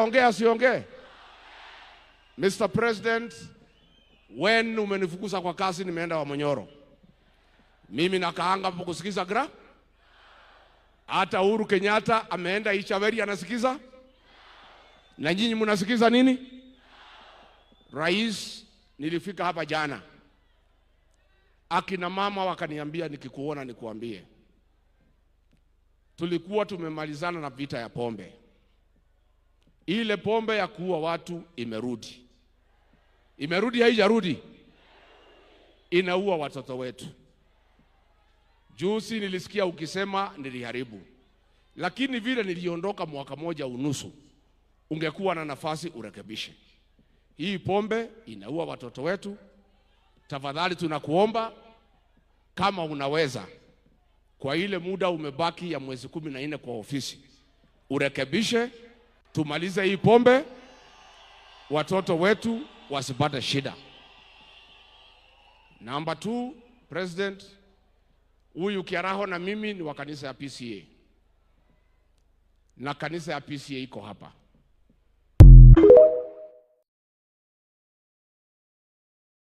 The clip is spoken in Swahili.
Ongea siongee? Mr. President, when umenifukuza kwa kazi nimeenda Wamonyoro. Mimi nakaanga hapo kusikiza gra. Hata Uhuru Kenyatta ameenda Ichaveri anasikiza. Na nyinyi mnasikiza nini? Rais, nilifika hapa jana. Akina mama wakaniambia nikikuona nikuambie. Tulikuwa tumemalizana na vita ya pombe. Ile pombe ya kuua watu imerudi. Imerudi haijarudi? Inaua watoto wetu. Juzi nilisikia ukisema niliharibu. Lakini vile niliondoka mwaka moja unusu, ungekuwa na nafasi urekebishe. Hii pombe inaua watoto wetu. Tafadhali tunakuomba kama unaweza, kwa ile muda umebaki ya mwezi 14 kwa ofisi, urekebishe, tumalize hii pombe, watoto wetu wasipate shida. Number 2, President, huyu Kiaraho na mimi ni wa kanisa ya PCA. Na kanisa ya PCA iko hapa.